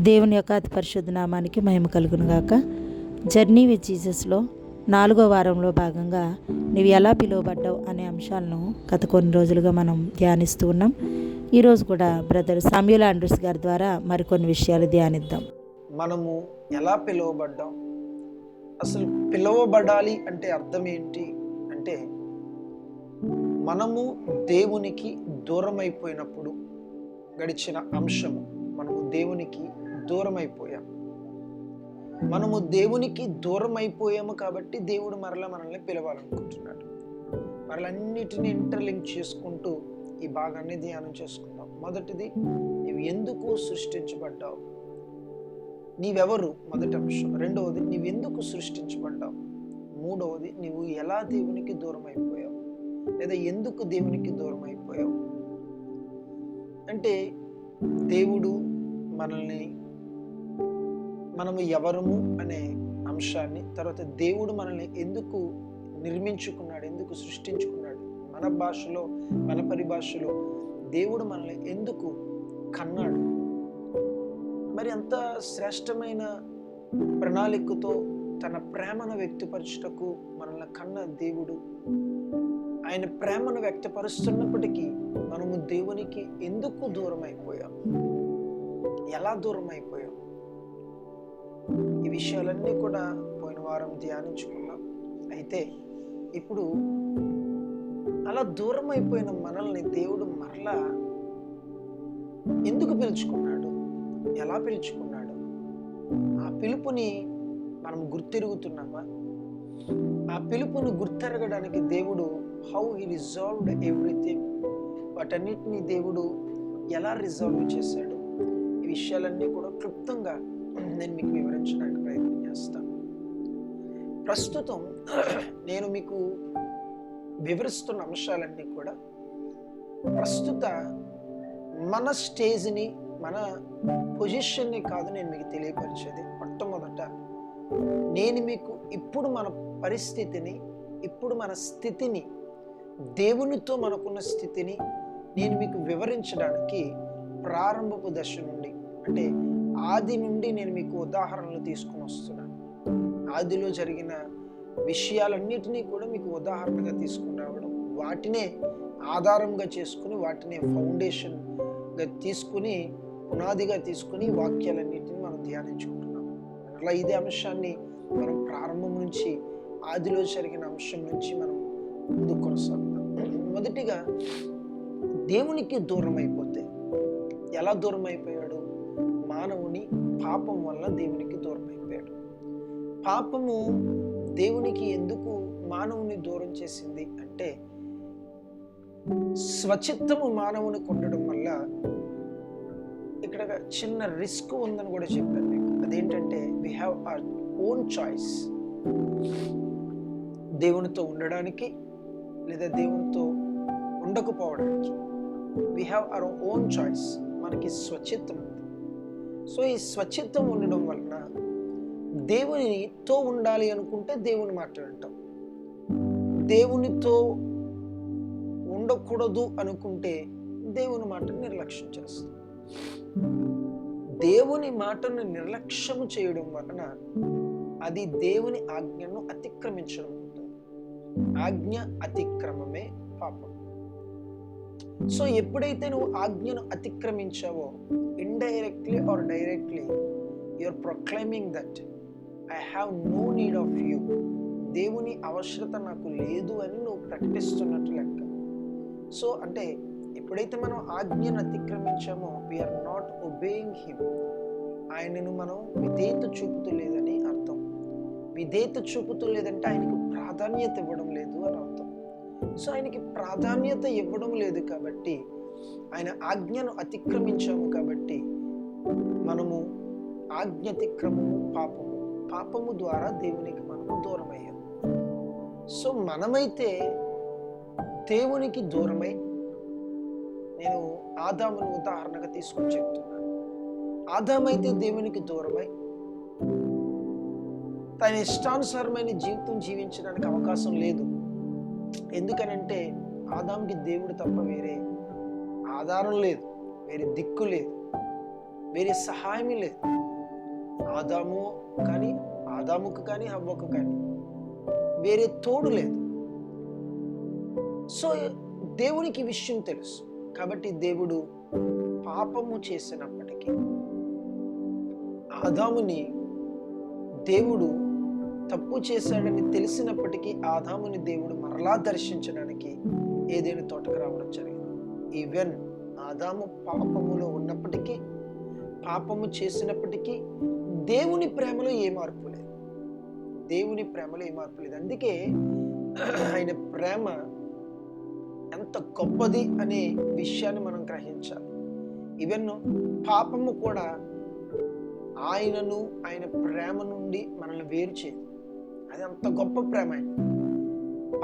దేవుని యొక్క అతి పరిశుద్ధ నామానికి మహిమ కలుగును గాక. జర్నీ విత్ జీసస్లో 4వ వారంలో భాగంగా నీవు ఎలా పిలువబడ్డావు అనే అంశాలను గత కొన్ని రోజులుగా మనం ధ్యానిస్తూ ఉన్నాం. ఈరోజు కూడా బ్రదర్ సామ్యూల్ ఆండ్రూస్ గారి ద్వారా మరికొన్ని విషయాలు ధ్యానిద్దాం. మనము ఎలా పిలువబడ్డాం, అసలు పిలువబడాలి అంటే అర్థం ఏంటి అంటే, మనము దేవునికి దూరం అయిపోయినప్పుడు గడిచిన అంశము, మనము దేవునికి దూరం అయిపోయాం. మనము దేవునికి దూరం అయిపోయాము కాబట్టి దేవుడు మరలా మనల్ని పిలవాలనుకుంటున్నాడు. మరలన్నిటిని ఇంటర్లింక్ చేసుకుంటూ ఈ భాగాన్ని ధ్యానం చేసుకుందాం. మొదటిది, నీవు ఎందుకు సృష్టించబడ్డావు, నీవెవరు, మొదటి అంశం. రెండవది, నీవెందుకు సృష్టించబడ్డావు. మూడవది, నీవు ఎలా దేవునికి దూరం అయిపోయావు, లేదా ఎందుకు దేవునికి దూరం అయిపోయావు. అంటే దేవుడు మనము ఎవరము అనే అంశాన్ని, తర్వాత దేవుడు మనల్ని ఎందుకు నిర్మించుకున్నాడు, ఎందుకు సృష్టించుకున్నాడు, మన భాషలో, మన పరిభాషలో దేవుడు మనల్ని ఎందుకు కన్నాడు, మరి అంత శ్రేష్టమైన ప్రణాళికతో తన ప్రేమను వ్యక్తపరచుటకు మనల్ని కన్న దేవుడు, ఆయన ప్రేమను వ్యక్తపరుస్తున్నప్పటికీ మనము దేవునికి ఎందుకు దూరం అయిపోయాం, ఎలా దూరం అయిపోయాం, ఈ విషయాలన్నీ కూడా పోయిన వారం ధ్యానించుకున్నాం. అయితే ఇప్పుడు అలా దూరం అయిపోయిన మనల్ని దేవుడు మరలా ఎందుకు పిలుచుకున్నాడు, ఎలా పిలుచుకున్నాడు, ఆ పిలుపుని మనం గుర్తిరుగుతున్నామా? ఆ పిలుపుని గుర్తెరగడానికి దేవుడు హౌ హీ రిజాల్వ్డ్ ఎవ్రీథింగ్, వాటన్నిటిని దేవుడు ఎలా రిజాల్వ్ చేశాడు, ఈ విషయాలన్నీ కూడా క్లుప్తంగా నేను మీకు వివరించడానికి ప్రయత్నం చేస్తాను. ప్రస్తుతం నేను మీకు వివరిస్తున్న అంశాలన్నీ కూడా ప్రస్తుత మన స్టేజ్ని, మన పొజిషన్ని కాదు నేను మీకు తెలియపరిచేది. మొట్టమొదట నేను మీకు ఇప్పుడు మన పరిస్థితిని, ఇప్పుడు మన స్థితిని, దేవునితో మనకున్న స్థితిని నేను మీకు వివరించడానికి ప్రారంభపు దశ నుండి, అంటే ఆది నుండి నేను మీకు ఉదాహరణలు తీసుకుని వస్తున్నాను. ఆదిలో జరిగిన విషయాలన్నిటినీ కూడా మీకు ఉదాహరణగా తీసుకుని రావడం, వాటినే ఆధారంగా చేసుకుని, వాటినే ఫౌండేషన్గా తీసుకుని, పునాదిగా తీసుకుని వాక్యాలన్నిటిని మనం ధ్యానించుకుంటున్నాం. అట్లా ఇదే అంశాన్ని మనం ప్రారంభం నుంచి, ఆదిలో జరిగిన అంశం నుంచి మనం ముందుకు కొనసాగుతాం. మొదటిగా, దేవునికి దూరం అయిపోతే ఎలా దూరం అయిపోయాడు? మానవుని పాపం వల్ల దేవునికి దూరం అయిపోయాడు. పాపము దేవునికి ఎందుకు మానవుని దూరం చేసింది అంటే, స్వచిత్తము మానవునికి ఉండడం వల్ల ఇక్కడ చిన్న రిస్క్ ఉందని కూడా చెప్పాను మీకు. అదేంటంటే, we have our own choice. దేవునితో ఉండడానికి లేదా దేవునితో ఉండకపోవడానికి we have our own choice. మనకి స్వచిత్తం ఉంది. సో ఈ స్వచిత్తం ఉండడం వలన దేవునితో ఉండాలి అనుకుంటే దేవుని మాట వింటాం, దేవునితో ఉండకూడదు అనుకుంటే దేవుని మాటను నిర్లక్ష్యం చేస్తాం. దేవుని మాటను నిర్లక్ష్యం చేయడం వలన అది దేవుని ఆజ్ఞను అతిక్రమించడం అవుతుంది. ఆజ్ఞ అతిక్రమమే పాపం. సో ఎప్పుడైతే నువ్వు ఆజ్ఞను అతిక్రమించావో, indirectly or directly you are proclaiming that I have no need of you, దేవుని అవసరత నాకు లేదు అని నువ్వు ప్రకటిస్తున్నట్టు లెక్క. సో అంటే ఎప్పుడైతే మనం ఆజ్ఞను అతిక్రమించామో, వీఆర్ నాట్ ఒబేయింగ్ హిమ్, ఆయనను మనం విధేయత చూపుతూ లేదని అర్థం. విధేయత చూపుతూ లేదంటే ఆయనకు ప్రాధాన్యత ఇవ్వడం లేదు అని అర్థం. సో ఆయనకి ప్రాధాన్యత ఇవ్వడం లేదు కాబట్టి, ఆయన ఆజ్ఞను అతిక్రమించాము కాబట్టి మనము ఆజ్ఞాతిక్రమము పాపము, పాపము ద్వారా దేవునికి మనము దూరం అయ్యాము. సో మనమైతే దేవునికి దూరమై, నేను ఆదామును ఉదాహరణగా తీసుకొని చెప్తున్నాను. ఆదామైతే దేవునికి దూరమై తన ఇష్టానుసారమైన జీవితం జీవించడానికి అవకాశం లేదు. ఎందుకనంటే ఆదాముకి దేవుడు తప్ప వేరే ఆధారం లేదు, వేరే దిక్కు లేదు. వేరే సహాయమే లేదు. ఆదాముకు కానీ హవ్వకు కానీ వేరే తోడు లేదు. సో దేవునికి విషయం తెలుసు కాబట్టి దేవుడు పాపము చేసినప్పటికీ ఆదాముని దేవుడు తప్పు చేశాడని తెలిసినప్పటికీ ఆదాముని దేవుడు మరలా దర్శించడానికి ఏదైనా తోటకు రావడం జరిగింది. ఈవెన్ ఆదాము పాపములో ఉన్నప్పటికీ, పాపము చేసినప్పటికీ దేవుని ప్రేమలో ఏ మార్పు లేదు. దేవుని ప్రేమలో ఏ మార్పు లేదు. అందుకే ఆయన ప్రేమ ఎంత గొప్పది అనే విషయాన్ని మనం గ్రహించాలి. ఈవెన్ పాపము కూడా ఆయన ప్రేమ నుండి మనల్ని వేరు చేయదు. అది అంత గొప్ప ప్రేమ.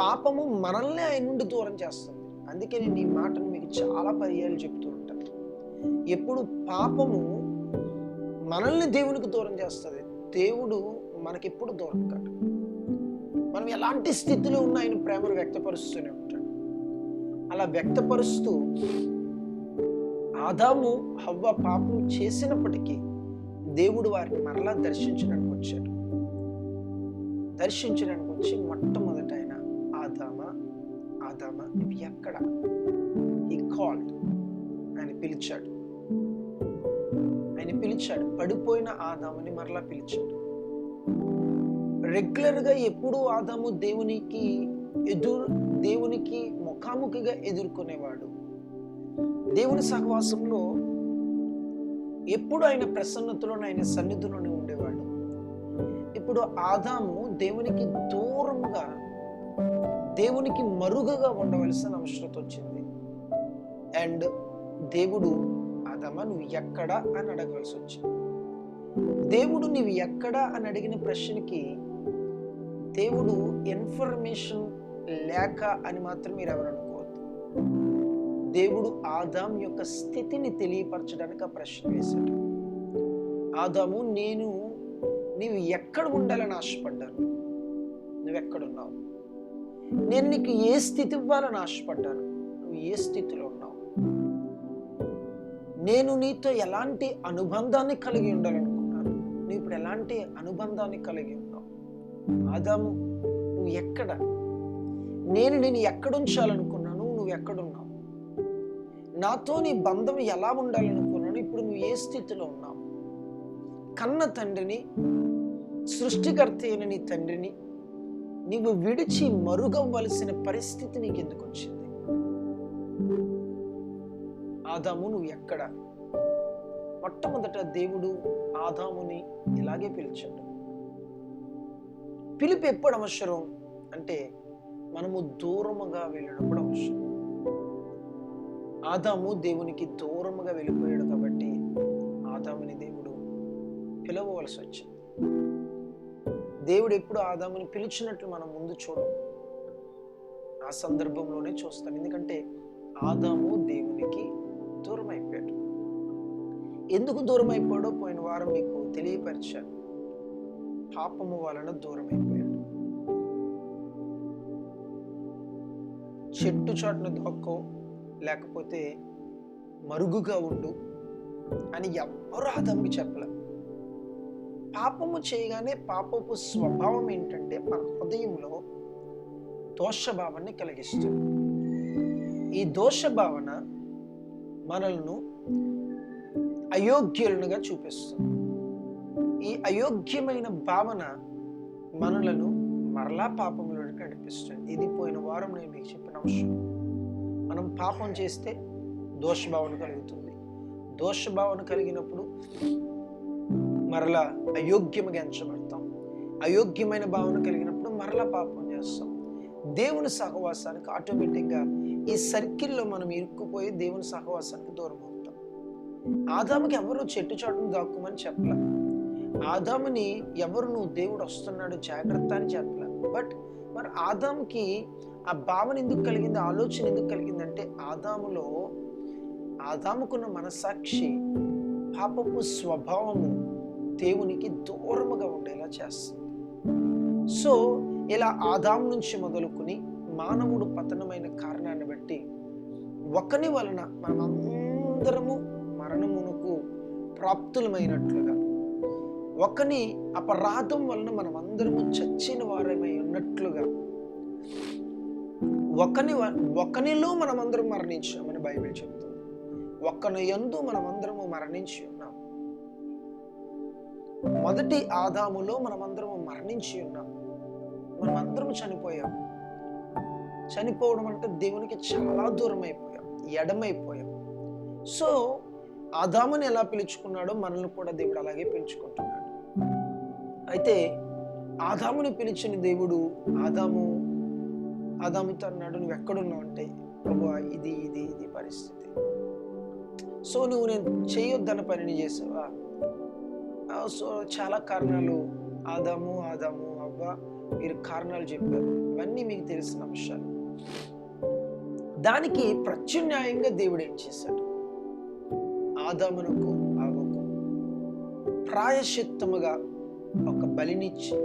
పాపము మనల్ని ఆయన నుండి దూరం చేస్తుంది. అందుకే నేను ఈ మాటను మీకు చాలా పర్యాలు చెప్తూ ఉంటాను. ఎప్పుడు పాపము మనల్ని దేవునికి దూరం చేస్తుంది, దేవుడు మనకెప్పుడు దూరం కాదు. మనం ఎలాంటి స్థితిలో ఉన్న ఆయన ప్రేమను వ్యక్తపరుస్తూనే ఉంటాడు. అలా వ్యక్తపరుస్తూ ఆదాము హవ్వ పాపం చేసినప్పటికీ దేవుడు వారిని మరలా దర్శించడానికి వచ్చాడు. దర్శించడానికి వచ్చి మొట్టమొదట ఆయన ఆదామా నువ్వు ఎక్కడ? హీ కాల్డ్, ఆయన పిలిచాడు. పడిపోయిన ఆదాముని మరలా పిలిచాడు. రెగ్యులర్గా ఎప్పుడు ఆదాము దేవునికి ముఖాముఖిగా ఎదుర్కొనేవాడు. దేవుని సహవాసంలో ఎప్పుడు ఆయన ప్రసన్నతలోనే, ఆయన సన్నిధిలోనే ఉండేవాడు. ఇప్పుడు ఆదాము దేవునికి దూరంగా, దేవునికి మరుగుగా ఉండవలసిన అవసరం వచ్చింది. అండ్ దేవుడు ఆదామా నువ్వు ఎక్కడా అని అడగవలసి వచ్చింది. దేవుడు నువ్వు ఎక్కడా అని అడిగిన ప్రశ్నకి దేవుడు ఇన్ఫర్మేషన్ లేక అని మాత్రం మీరు ఎవరు అనుకోవద్దు. దేవుడు ఆదాం యొక్క స్థితిని తెలియపరచడానికి ఆ ప్రశ్న వేశాడు. ఆదాము నీవు ఎక్కడ ఉండాలని ఆశపడ్డాను, నువ్వెక్కడున్నావు? నేను నీకు ఏ స్థితి ఇవ్వాలని ఆశపడ్డాను, నువ్వు ఏ స్థితిలో ఉన్నావు? నేను నీతో ఎలాంటి అనుబంధాన్ని కలిగి ఉండాలనుకున్నాను, నువ్వు ఇప్పుడు ఎలాంటి అనుబంధాన్ని కలిగి ఉన్నావు? ఆదాము నువ్వు ఎక్కడ? నేను ఎక్కడుంచాలనుకున్నాను, నువ్వు ఎక్కడున్నావు? నాతో నీ బంధం ఎలా ఉండాలనుకున్నాను, ఇప్పుడు నువ్వు ఏ స్థితిలో ఉన్నావు? కన్న తండ్రిని, సృష్టికర్త అయిన నీ తండ్రిని నీవు విడిచి మరుగవ్వలసిన పరిస్థితి నీకు ఎందుకు వచ్చింది? ఆదాము నువ్వు ఎక్కడ? మొట్టమొదట దేవుడు ఆదాముని ఇలాగే పిలిచాడు. పిలుపు ఎప్పుడు అవసరం అంటే మనము దూరముగా వెళ్ళినప్పుడు అవసరం. ఆదాము దేవునికి దూరముగా వెళ్ళిపోయాడు కాబట్టి ఆదాముని దేవుడు పిలవవలసి వచ్చింది. దేవుడు ఎప్పుడు ఆదాముని పిలిచినట్లు మనం ముందు చూడం, ఆ సందర్భంలోనే చూస్తాం. ఎందుకంటే ఆదాము దేవునికి దూరం అయిపోయాడు. ఎందుకు దూరం అయిపోయాడో పోయిన వారం మీకు తెలియపరిచాను. పాపము వలన దూరం అయిపోయాడు. చెట్టు చాటున దాక్కో, లేకపోతే మరుగుగా ఉండు అని ఎవ్వరూ ఆదాముకి చెప్పలే. పాపము చేయగానే పాపపు స్వభావం ఏంటంటే మన హృదయంలో దోషభావాన్ని కలిగిస్తుంది. ఈ దోషభావన మనల్ని అయోగ్యులుగా చూపిస్తుంది. ఈ అయోగ్యమైన భావన మనలను మరలా పాపంలోకి నడిపిస్తుంది. ఇది పోయిన వారం నేను మీకు చెప్పిన అంశం. మనం పాపం చేస్తే దోషభావన కలుగుతుంది. దోషభావన కలిగినప్పుడు మరలా అయోగ్యముగా ఎంచబడతాం. అయోగ్యమైన భావన కలిగినప్పుడు మరలా పాపం చేస్తాం. దేవుని సహవాసానికి ఆటోమేటిక్గా ఈ సర్కిల్లో మనం ఇరుక్కుపోయి దేవుని సహవాసానికి దూరం అవుతాం. ఆదాముకి ఎవరు చెట్టు చాటును దాక్కుమని చెప్పలే. ఆదాముని ఎవరు నువ్వు దేవుడు వస్తున్నాడు జాగ్రత్త అని చెప్పలే. బట్ మరి ఆదాముకి ఆ భావన ఎందుకు కలిగింది, ఆలోచన ఎందుకు కలిగిందంటే ఆదాముకున్న మనసాక్షి పాపపు స్వభావము దేవునికి దూరముగా ఉండేలా చేస్తుంది. సో ఇలా ఆదాము నుంచి మొదలుకొని మానవుడు పతనమైన కారణాన్ని బట్టి ఒకని వలన మనమందరము మరణమునకు ప్రాప్తులమైనట్లుగా, ఒకని అపరాధం వలన మనం అందరము చచ్చిన వారమై ఉన్నట్లుగా, ఒకనిలో మనమందరం మరణించామని బైబిల్ చెప్తుంది. ఒకని యందు మనమందరము మరణించి ఉన్నాం. మొదటి ఆదాములో మనమందరము మరణించి ఉన్నాం. మనమందరము చనిపోయాం. చనిపోవడం అంటే దేవునికి చాలా దూరం అయిపోయాం, ఎడమైపోయాం. సో ఆదాముని ఎలా పిలుచుకున్నాడో మనల్ని కూడా దేవుడు అలాగే పిలుచుకుంటున్నాడు. అయితే ఆదాముని పిలిచిన దేవుడు ఆదాముతో అన్నాడు, నువ్వు ఎక్కడున్నావు అంటే, ప్రభువా ఇది ఇది ఇది పరిస్థితి. సో నువ్వు నేను చేయొద్దన్న పనిని చేసావా? సో చాలా కారణాలు ఆదాము అవ్వ మీరు కారణాలు చెప్పారు. ఇవన్నీ మీకు తెలిసిన అంశాలు. దానికి ప్రత్యామ్నాయంగా దేవుడు ఏం చేశాడు? ఆదామునకు అవ్వకు ప్రాయశ్చిత్తముగా ఒక బలినిచ్చి,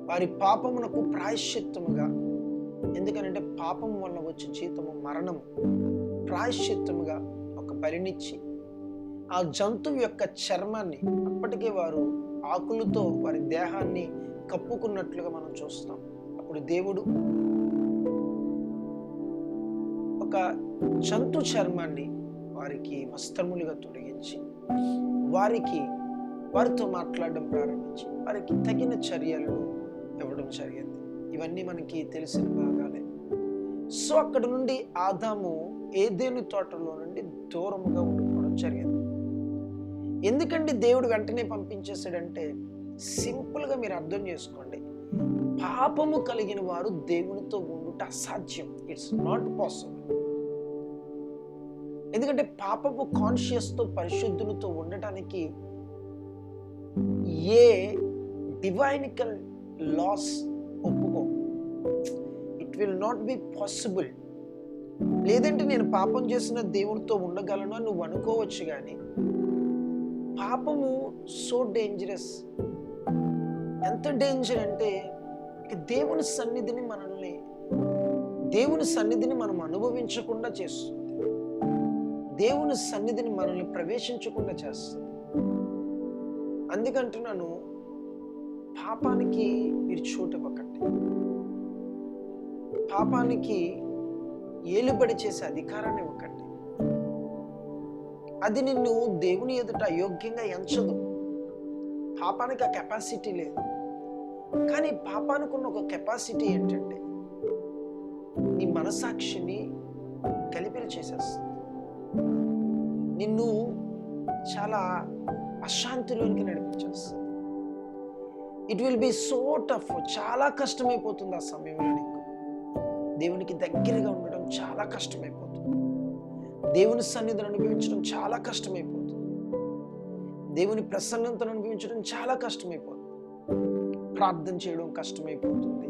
వారి పాపమునకు ప్రాయశ్చిత్తముగా, ఎందుకనంటే పాపం వల్ల వచ్చే జీతము మరణము, ప్రాయశ్చిత్తముగా ఒక బలినిచ్చి ఆ జంతువు యొక్క చర్మాన్ని, అప్పటికే వారు ఆకులతో వారి దేహాన్ని కప్పుకున్నట్లుగా మనం చూస్తాం. అప్పుడు దేవుడు ఒక జంతు చర్మాన్ని వారికి వస్త్రములుగా తొలగించి వారితో మాట్లాడడం ప్రారంభించి వారికి తగిన చర్యలను ఇవ్వడం జరిగింది. ఇవన్నీ మనకి తెలిసిన భాగాలే. సో అక్కడ నుండి ఆదాము ఏదెను తోటలో నుండి దూరముగా ఉండిపోవడం జరిగింది. ఎందుకంటే దేవుడు వెంటనే పంపించేశాడంటే, సింపుల్గా మీరు అర్థం చేసుకోండి, పాపము కలిగిన వారు దేవునితో ఉండుట అసాధ్యం. It's not possible. ఎందుకంటే పాపపు కాన్షియస్తో పరిశుద్ధునితో ఉండటానికి ఏ డివైనికల్ లాస్ ఒప్పుకో. It will not be possible. లేదంటే నేను పాపం చేసిన దేవునితో ఉండగలను అని నువ్వు అనుకోవచ్చు, కానీ పాపము సో డేంజరస్. ఎంత డేంజర్ అంటే, దేవుని సన్నిధిని మనం అనుభవించకుండా చేస్తుంది. దేవుని సన్నిధిని మనల్ని ప్రవేశించకుండా చేస్తుంది. అందుకంటున్నాను, పాపానికి మీరు చోటు ఇవ్వకండి. పాపానికి ఏలుబడి చేసే అధికారాన్ని ఇవ్వకండి. అది నిన్ను దేవుని ఎదుట అయోగ్యంగా ఎంచదు. పాపానికి ఆ కెపాసిటీ లేదు. కానీ పాపానికి ఉన్న ఒక కెపాసిటీ ఏంటంటే, నీ మనసాక్షిని కలిపిరి చేసేస్తుంది. నిన్ను చాలా అశాంతిలోనికి నడిపించేస్తుంది. It will be so tough. చాలా కష్టమైపోతుంది ఆ సమయంలో. నీకు దేవునికి దగ్గరగా ఉండడం చాలా కష్టమైపోతుంది. దేవుని సన్నిధిని అనుభవించడం చాలా కష్టమైపోతుంది. దేవుని ప్రసన్నతను అనుభవించడం చాలా కష్టమైపోతుంది. ప్రార్థన చేయడం కష్టమైపోతుంది.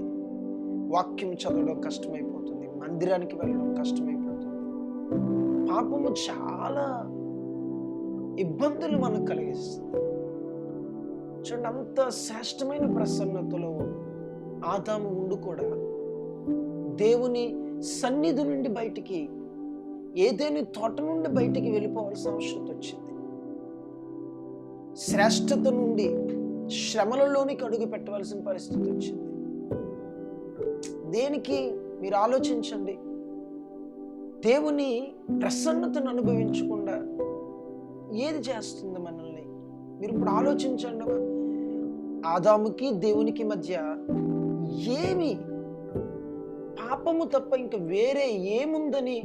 వాక్యం చదవడం కష్టమైపోతుంది. మందిరానికి వెళ్ళడం కష్టమైపోతుంది. పాపము చాలా ఇబ్బందులు మనకు కలిగిస్తుంది. చూడండి, అంత శ్రేష్టమైన ప్రసన్నతలో ఆదాము ఉండు కూడా దేవుని సన్నిధి నుండి బయటికి, ఏదేని తోట నుండి బయటికి వెళ్ళిపోవాల్సిన అవసరం వచ్చింది. శ్రేష్టత నుండి శ్రమలలోనికి అడుగు పెట్టవలసిన పరిస్థితి వచ్చింది. దేనికి? మీరు ఆలోచించండి. దేవుని ప్రసన్నతను అనుభవించకుండా ఏది చేస్తుంది మనల్ని? మీరు ఇప్పుడు ఆలోచించండి. ఆదాముకి దేవునికి మధ్య ఏమి, పాపము తప్ప ఇంక వేరే ఏముందని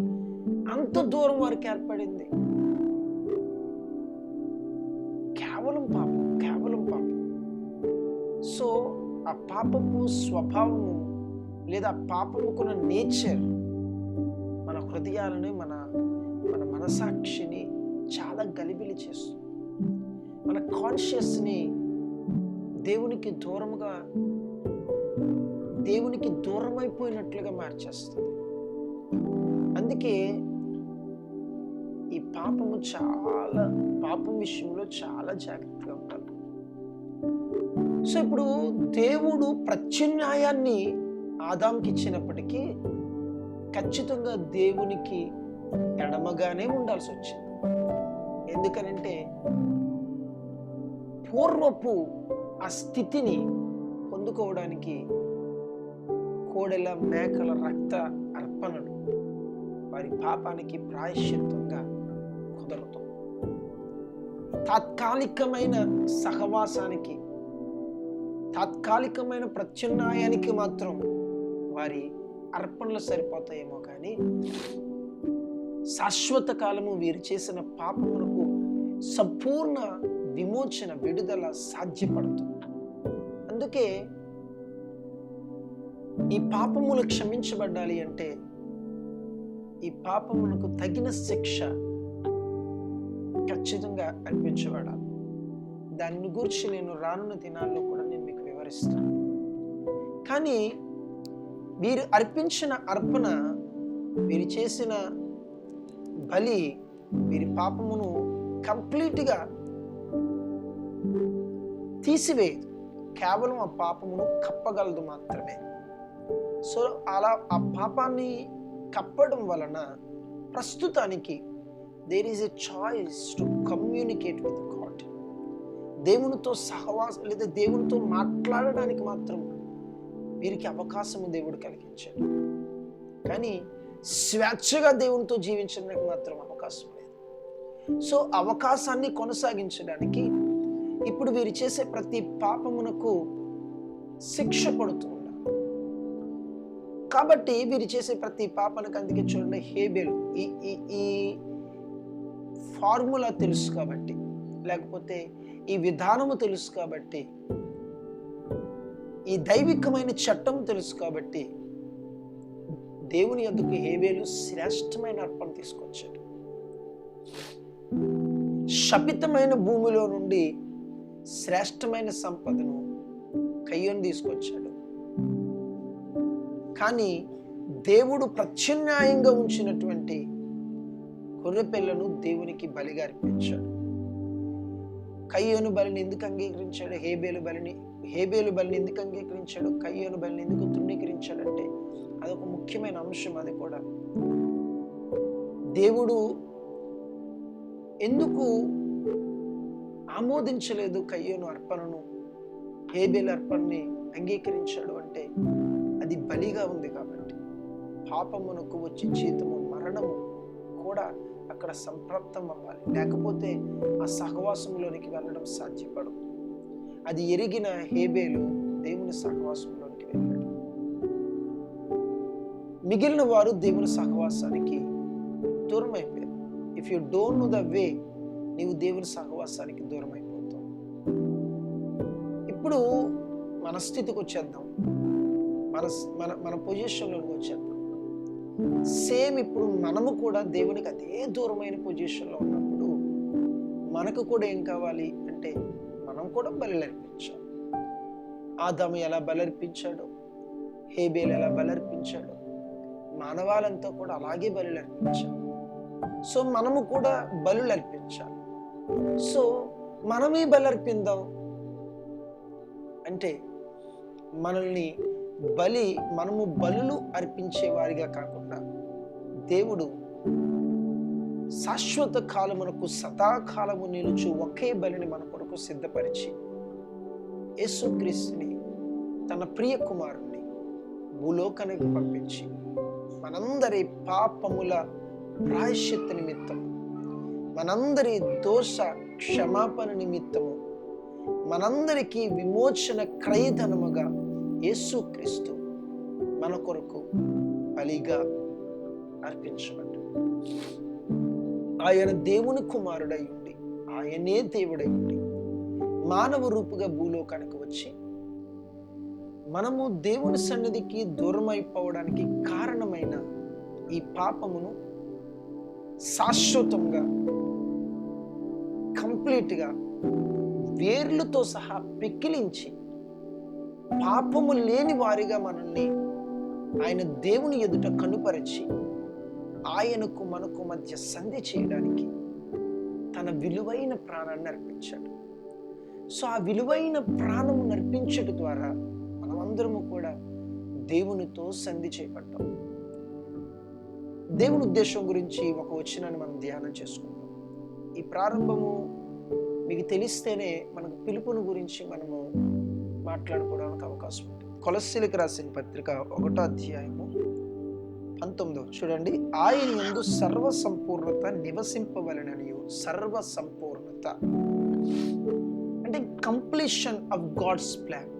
అంత దూరం వారికి ఏర్పడింది? కేవలం పాపం, కేవలం పాపం. సో ఆ పాపము స్వభావము లేదా పాపముకున్న నేచర్ మన హృదయాలని, మన మనసాక్షిని చాలా గలిబిలి చేస్తుంది. మన కాన్షియస్ని దేవునికి దూరమైపోయినట్లుగా మార్చేస్తుంది. అందుకే ఈ పాపం విషయంలో చాలా జాగ్రత్తగా ఉండాలి. సో ఇప్పుడు దేవుడు ప్రత్యామ్నాయాన్ని ఆదాంకి ఇచ్చినప్పటికీ ఖచ్చితంగా దేవునికి ఎడమగానే ఉండాల్సి వచ్చింది. ఎందుకనంటే పూర్వపు ఆ స్థితిని పొందుకోవడానికి కోడెల మేకల రక్త అర్పణలు వారి పాపానికి ప్రాయశ్చిత్తంగా కుదరదు. తాత్కాలికమైన సహవాసానికి, తాత్కాలికమైన ప్రత్యామ్నాయానికి మాత్రం వారి అర్పణలు సరిపోతాయేమో కానీ శాశ్వత కాలము వీరు చేసిన పాపములకు సంపూర్ణ విమోచన, విడుదల సాధ్యపడుతుంది. అందుకే ఈ పాపములు క్షమించబడాలి అంటే ఈ పాపములకు తగిన శిక్ష ఖచ్చితంగా అర్పించబడాలి. దాన్ని గురించి నేను రానున్న దినాల్లో కూడా నేను మీకు వివరిస్తాను. కానీ వీరు అర్పించిన అర్పణ, వీరు చేసిన బలి వీరి పాపమును కంప్లీట్గా తీసివేయదు, కేవలం ఆ పాపమును కప్పగలదు మాత్రమే. సో అలా ఆ పాపాన్ని కప్పడం వలన ప్రస్తుతానికి there is a choice to communicate with God. దేవునితో సహవాసం లేదా దేవునితో మాట్లాడడానికి మాత్రం వీరికి అవకాశము దేవుడు కలిగించాడు. కానీ స్వేచ్ఛగా దేవునితో జీవించడానికి మాత్రం అవకాశం లేదు. సో అవకాశాన్ని కొనసాగించడానికి ఇప్పుడు వీరు చేసే ప్రతి పాపమునకు శిక్ష పడుతుంది. కాబట్టి వీరు చేసే ప్రతి పాపానికి, అందుకే చూడండి, హేబేలు ఈ ఫార్ములా తెలుసు కాబట్టి, లేకపోతే ఈ విధానము తెలుసు కాబట్టి, ఈ దైవికమైన చట్టం తెలుసు కాబట్టి దేవుని యొద్దకు హేబేలు శ్రేష్టమైన అర్పణ తీసుకొచ్చాడు. శపితమైన భూమిలో నుండి శ్రేష్టమైన సంపదను కయ్యోను తీసుకొచ్చాడు. కానీ దేవుడు ప్రత్యామ్నాయంగా ఉంచినటువంటి గొర్రెపిల్లను దేవునికి బలిగా అర్పించాడు. కయ్యోను బలిని ఎందుకు అంగీకరించాడు? హేబేలు బలిని ఎందుకు అంగీకరించాడు? కయ్యోను బలిని ఎందుకు తృణీకరించాడంటే అదొక ముఖ్యమైన అంశం. అది కూడా దేవుడు ఎందుకు ఆమోదించలేదు కయ్యోను అర్పణను, హేబేలు అర్పణని అంగీకరించాడు అంటే అది బలిగా ఉంది కాబట్టి. పాపమునకు వచ్చే జీతము మరణము కూడా అక్కడ సంప్రాప్తం అవ్వాలి, లేకపోతే ఆ సహవాసంలోనికి వెళ్ళడం సాధ్యపడదు. అది ఎరిగిన హేబేలు దేవుని సహవాసంలోనికి వెళ్ళాడు. మిగిలిన వారు దేవుని సహవాసానికి దూరం అయిపోయారు. If you don't know the way, నీవు దేవుని సహవాసానికి దూరం అయిపోతావు. ఇప్పుడు మన స్థితికి వచ్చేద్దాం, మన పొజిషన్లోకి వచ్చేద్దాం. సేమ్ ఇప్పుడు మనము కూడా దేవునికి అదే దూరమైన పొజిషన్లో ఉన్నప్పుడు మనకు కూడా ఏం కావాలి అంటే మనం కూడా బలిర్పించాలి. ఆదాము ఎలా బలిర్పించాడు, హేబేలు ఎలా బలిర్పించాడు, మానవాళంతా కూడా అలాగే బలిర్పించాలి. సో మనము కూడా బలులర్పించాలి. సో మనమే బలర్పిందాం అంటే మనము బలులు అర్పించే వారిగా కాకుండా దేవుడు శాశ్వత కాలమునకు సదాకాలము నిలుచు ఒకే బలిని మన కొరకు సిద్ధపరిచి యేసుక్రీస్తుని తన ప్రియ కుమారుణ్ణి భూలోకానికి పంపించి మనందరి పాపముల ప్రాయశ్చిత్త నిమిత్తం, మనందరి దోష క్షమాపణ నిమిత్తము, మనందరికీ విమోచన క్రయధనముగా యేసుక్రీస్తు మన కొరకు బలిగా అర్పించబడ్డాడు. ఆయన దేవుని కుమారుడై ఉండి, ఆయనే దేవుడై ఉండి మానవ రూపుగా భూలోకానికి వచ్చి మనము దేవుని సన్నిధికి దూరం అయిపోవడానికి కారణమైన ఈ పాపమును శాశ్వతంగా, కంప్లీట్గా వేర్లతో సహా పిక్కిలించి పాపము లేని వారిగా మనల్ని ఆయన దేవుని ఎదుట కనుపరిచి ఆయనకు మనకు మధ్య సంధి చేయడానికి తన విలువైన ప్రాణాన్ని అర్పించాడు. సో ఆ విలువైన ప్రాణము అర్పించడం ద్వారా మనమందరము కూడా దేవునితో సంధి చేయబడ్డాం. దేవుని ఉద్దేశం గురించి ఒక వచనాన్ని మనం ధ్యానం చేసుకుందాం. ఈ ప్రారంభము మీకు తెలిస్తేనే మనకు పిలుపుని గురించి మనము మాట్లాడుకోవడానికి అవకాశం ఉంటుంది. కొలస్సీలకు రాసిన పత్రిక 1వ అధ్యాయము 19 చూడండి. ఆయన యందు సర్వ సంపూర్ణత నివసింపవలెనని. సర్వ సంపూర్ణత అంటే కంప్లీషన్ ఆఫ్ గాడ్స్ ప్లాన్.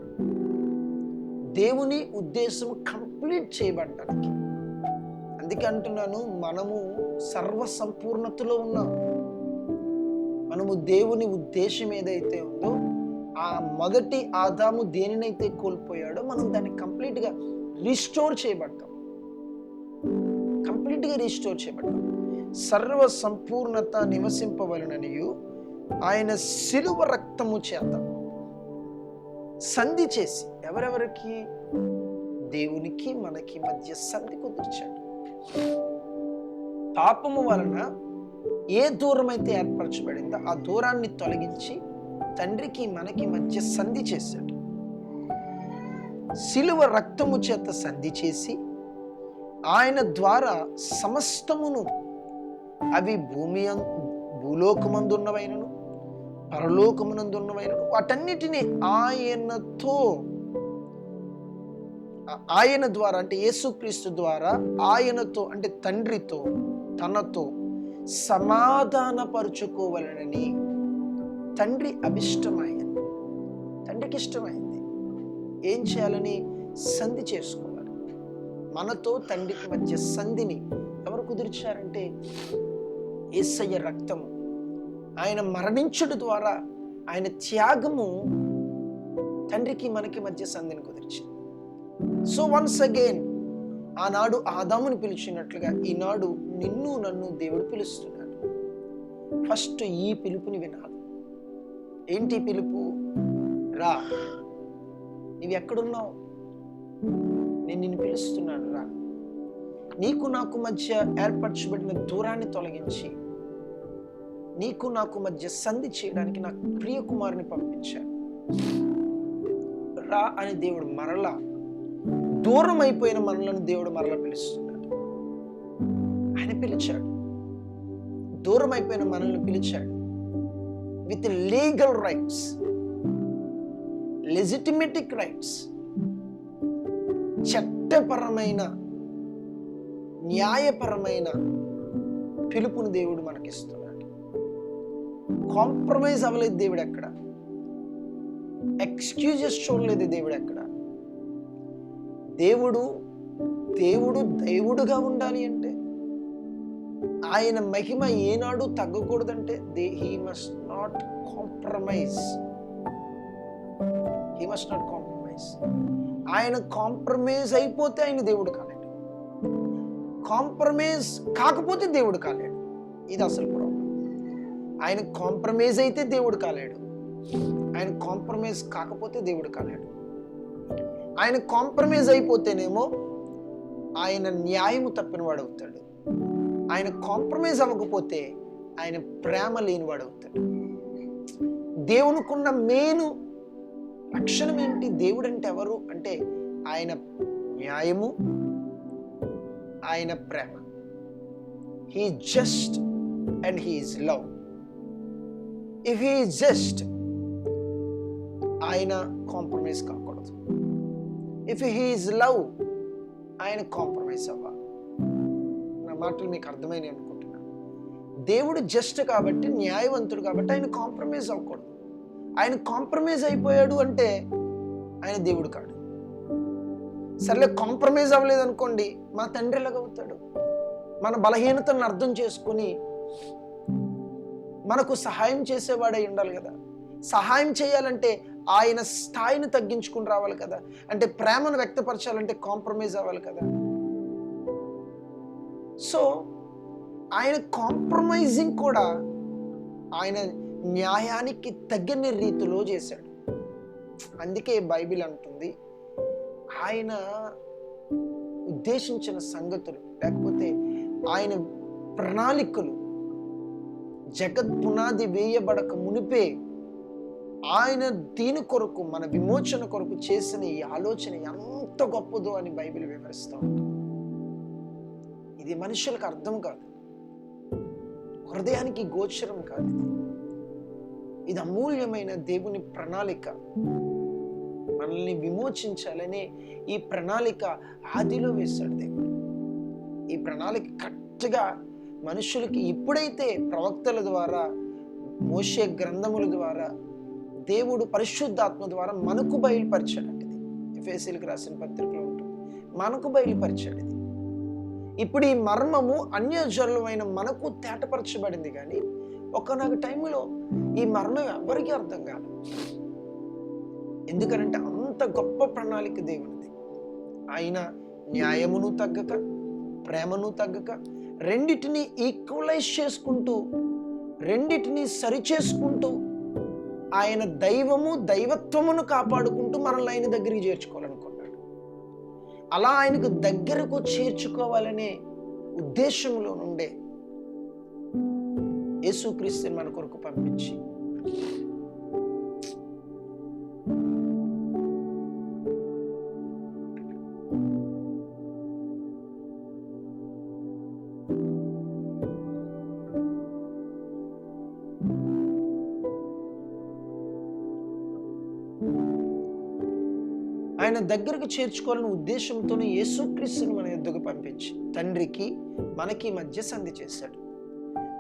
దేవుని ఉద్దేశం కంప్లీట్ చేయబడటానికి. అందుకే అంటున్నాను, మనము సర్వ సంపూర్ణతలో ఉన్నాం. మనము దేవుని ఉద్దేశం ఏదైతే ఉందో, ఆ మొదటి ఆదాము దేనినైతే కోల్పోయాడో మనం దాన్ని కంప్లీట్గా రిస్టోర్ చేయబడతాం. కంప్లీట్గా రిస్టోర్ చేయబడతాం. సర్వ సంపూర్ణత నివసింపవలననియు ఆయన శిలువ రక్తము చేత సంధి చేసి, ఎవరెవరికి? దేవునికి మనకి మధ్య సంధి కుదిర్చాడు. పాపము వలన ఏ దూరం అయితే ఏర్పరచబడిందో ఆ దూరాన్ని తొలగించి తండ్రికి మనకి మధ్య సంధి చేశాడు. శిలువ రక్తము చేత సంధి చేసి ఆయన ద్వారా సమస్తమును, అవి భూలోకమందున్నవైనను పరలోకమునందున్నవైనను, వాటన్నిటినీ ఆయన ద్వారా అంటే యేసుక్రీస్తు ద్వారా ఆయనతో అంటే తండ్రితో తనతో సమాధానపరుచుకోవాలని తండ్రి అభిష్టమైంది. తండ్రికి ఇష్టమైంది ఏం చేయాలని? సంధి చేసుకోవాలి. మనతో తండ్రికి మధ్య సంధిని ఎవరు కుదిర్చారంటే యేసయ్య రక్తము. ఆయన మరణించుట ద్వారా, ఆయన త్యాగము తండ్రికి మనకి మధ్య సంధిని కుదిర్చింది. సో వన్స్ అగైన్ ఆనాడు ఆదాముని పిలిచినట్లుగా ఈనాడు నిన్ను నన్ను దేవుడు పిలుస్తున్నాడు. ఫస్ట్ ఈ పిలుపుని వినాలి. ఏంటి పిలుపు? రా, నీవు ఎక్కడున్నావు? నేను నిన్ను పిలుస్తున్నాను, రా. నీకు నాకు మధ్య ఏర్పరచబడిన దూరాన్ని తొలగించి నీకు నాకు మధ్య సంధి చేయడానికి నాకు ప్రియ కుమారుని పంపించాను, రా అని దేవుడు మరలా, దూరం అయిపోయిన మనలను దేవుడు మరలా పిలుస్తున్నాడు. ఆయన పిలిచాడు, దూరం అయిపోయిన మనల్ని పిలిచాడు. విత్ లీగల్ రైట్స్, లెజిటిమేటిక్ రైట్స్, చట్టపరమైన న్యాయపరమైన పిలుపుని దేవుడు మనకిస్తున్నాడు. కాంప్రమైజ్ అవ్వలేదు దేవుడు ఎక్కడ, ఎక్స్క్యూజెస్ చూడలేదు దేవుడు ఎక్కడ. దేవుడుగా ఉండాలి అంటే, ఆయన మహిమ ఏనాడు తగ్గకూడదంటే హీ మస్ట్ నాట్ కాంప్రమైజ్. ఆయన కాంప్రమైజ్ అయిపోతే ఆయన దేవుడు కాలేడు, కాంప్రమైజ్ కాకపోతే దేవుడు కాలేడు. ఇది అసలు ప్రాబ్లం. ఆయన కాంప్రమైజ్ అయితే దేవుడు కాలేడు, ఆయన కాంప్రమైజ్ కాకపోతే దేవుడు కాలేడు. ఆయన కాంప్రమైజ్ అయిపోతేనేమో ఆయన న్యాయము తప్పినవాడు అవుతాడు. ఆయన కాంప్రమైజ్ అవ్వకపోతే ఆయన ప్రేమ లేనివాడు అవుతాడు. దేవునికున్న మెయిన్ లక్షణం ఏంటి? దేవుడు అంటే ఎవరు అంటే ఆయన న్యాయము, ఆయన ప్రేమ. He just and he is love. If he is just, ఆయన కాంప్రమైజ్ కాకూడదు. ఇఫ్ హీ ఈజ్ లవ్, ఆయన కాంప్రమైజ్ అవ్వాలి. నా మాటలు మీకు అర్థమైనవి అనుకుంటున్నాను. దేవుడు జస్ట్ కాబట్టి, న్యాయవంతుడు కాబట్టి ఆయన కాంప్రమైజ్ అవ్వకూడదు. ఆయన కాంప్రమైజ్ అయిపోయాడు అంటే ఆయన దేవుడు కాడు. సర్లే, కాంప్రమైజ్ అవ్వలేదు అనుకోండి, మా తండ్రి ఎలాగవుతాడు? మన బలహీనతను అర్థం చేసుకుని మనకు సహాయం చేసేవాడై ఉండాలి కదా. సహాయం చేయాలంటే ఆయన స్థాయిని తగ్గించుకుని రావాలి కదా. అంటే ప్రేమను వ్యక్తపరచాలంటే కాంప్రమైజ్ అవ్వాలి కదా. సో ఆయన కాంప్రమైజింగ్ కూడా ఆయన న్యాయానికి తగిన రీతిలో చేశాడు. అందుకే బైబిల్ అంటుంది, ఆయన ఉద్దేశించిన సంగతులు లేకపోతే ఆయన ప్రణాళికలు జగత్ పునాది వేయబడక మునిపే ఆయన దీని కొరకు, మన విమోచన కొరకు చేసిన ఈ ఆలోచన ఎంత గొప్పదో అని బైబిల్ వివరిస్తూ ఉంటుంది. ఇది మనుషులకు అర్థం కాదు. హృదయానికి గోచరం కాదు. ఇది అమూల్యమైన దేవుని ప్రణాళిక. మనల్ని విమోచించాలనే ఈ ప్రణాళిక ఆదిలో వేశాడు దేవుడు. ఈ ప్రణాళిక కరెక్ట్గా మనుషులకి ఇప్పుడైతే ప్రవక్తల ద్వారా, మోషే గ్రంథముల ద్వారా, దేవుడు పరిశుద్ధాత్మ ద్వారా మనకు బయలుపరిచాడు. ఎఫెసీయులకు రాసిన పత్రికలో ఉంటుంది, మనకు బయలుపరిచాడు. ఇప్పుడు ఈ మర్మము అన్యజనులమైన మనకు తేటపరచబడింది. కానీ ఒకనొక టైంలో ఈ మర్మం ఎవరికీ అర్థం కాదు. ఎందుకనంటే అంత గొప్ప ప్రణాళిక దేవునిది. ఆయన న్యాయమును తగ్గక, ప్రేమను తగ్గక, రెండిటిని ఈక్వలైజ్ చేసుకుంటూ, రెండిటిని సరిచేసుకుంటూ, ఆయన దైవము దైవత్వమును కాపాడుకుంటూ మనల్ని ఆయన దగ్గరికి చేర్చుకోవాలనుకున్నాడు. అలా ఆయనకు దగ్గరకు చేర్చుకోవాలనే ఉద్దేశంలో నుండే యేసుక్రీస్తుని మన కొరకు పంపించి ఆయన దగ్గరకు చేర్చుకోవాలనే ఉద్దేశంతోనే యేసుక్రీస్తుని మన యొద్దకు పంపించి తండ్రికి మనకి మధ్య సంధి చేశాడు.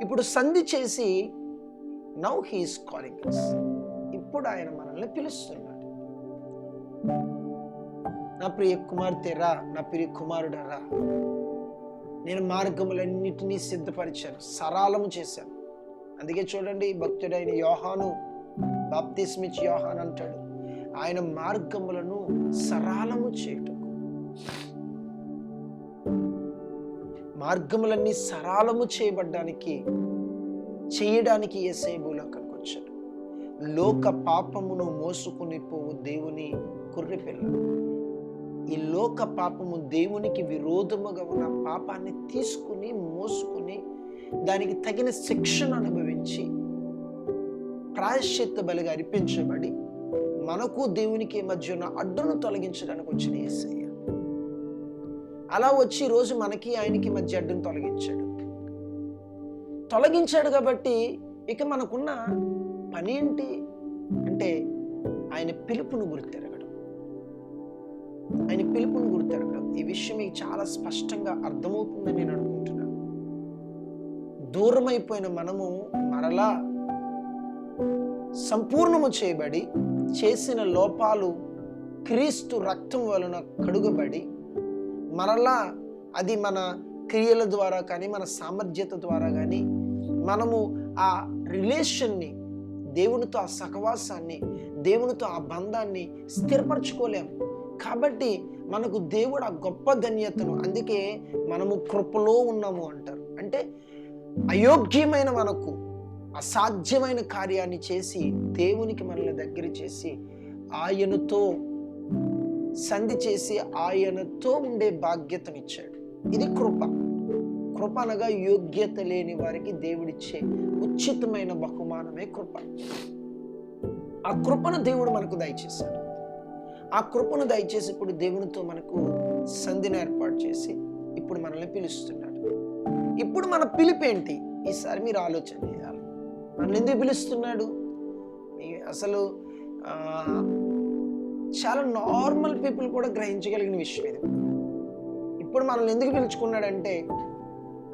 ఇప్పుడు సంధి చేసి now he is calling us. ఇప్పుడు ఆయన మనల్ని పిలుస్తున్నాడు. నా ప్రియ కుమార్తె రా, నా ప్రియ కుమారుడా రా, నేను మార్గములన్నిటినీ సిద్ధపరిచాను, సరళము చేశాను. అందుకే చూడండి, భక్తుడైన యోహాను, బాప్తిస్మిచ్చి యోహాను అంటాడు, ఆయన మార్గములను సరళము చేయటకు, మార్గములన్నీ సరళము చేయడానికి యేసయ్య భూలోకానికి వచ్చాడు. లోక పాపమును మోసుకుని పోవు దేవుని గొర్రెపిల్ల. ఈ లోక పాపము దేవునికి విరోధముగా ఉన్న పాపాన్ని తీసుకుని మోసుకుని దానికి తగిన శిక్షను అనుభవించి ప్రాయశ్చిత్త బలిగా అర్పించబడి మనకు దేవునికి మధ్య ఉన్న అడ్డును తొలగించడానికి వచ్చిన యేసయ్య. అలా వచ్చి రోజు మనకి ఆయనకి మధ్య అడ్డును తొలగించాడు కాబట్టి ఇక మనకున్న పని ఏంటి అంటే ఆయన పిలుపును గుర్తెరగడం. ఆయన పిలుపును గుర్తెరగడం. ఈ విషయం మీకు చాలా స్పష్టంగా అర్థమవుతుందని నేను అనుకుంటున్నాను. దూరమైపోయిన మనము మరలా సంపూర్ణము చేయబడి, చేసిన లోపాలు క్రీస్తు రక్తం వలన కడుగబడి, మరలా అది మన క్రియల ద్వారా కానీ, మన సామర్థ్యత ద్వారా కానీ మనము ఆ రిలేషన్ని, దేవునితో ఆ సహవాసాన్ని, దేవునితో ఆ బంధాన్ని స్థిరపరచుకోలేము. కాబట్టి మనకు దేవుడు ఆ గొప్ప ధన్యతను, అందుకే మనము కృపలో ఉన్నాము అంటారు. అంటే అయోగ్యమైన మనకు అసాధ్యమైన కార్యాన్ని చేసి దేవునికి మనల్ని దగ్గర చేసి ఆయనతో సంధి చేసి ఆయనతో ఉండే బాధ్యతనిచ్చాడు. ఇది కృప. కృప అనగా యోగ్యత లేని వారికి దేవుడిచ్చే ఉచితమైన బహుమానమే కృప. ఆ కృపను దేవుడు మనకు దయచేశాడు. ఆ కృపను దయచేసి ఇప్పుడు దేవునితో మనకు సంధిని ఏర్పాటు చేసి ఇప్పుడు మనల్ని పిలుస్తున్నాడు. ఇప్పుడు మన పిలుపేంటి ఈసారి మీరు ఆలోచన చేయాలి. మనల్ని ఎందుకు పిలుస్తున్నాడు? అసలు చాలా నార్మల్ పీపుల్ కూడా గ్రహించగలిగిన విషయం ఇది. ఇప్పుడు మనల్ని ఎందుకు పిలుచుకున్నాడంటే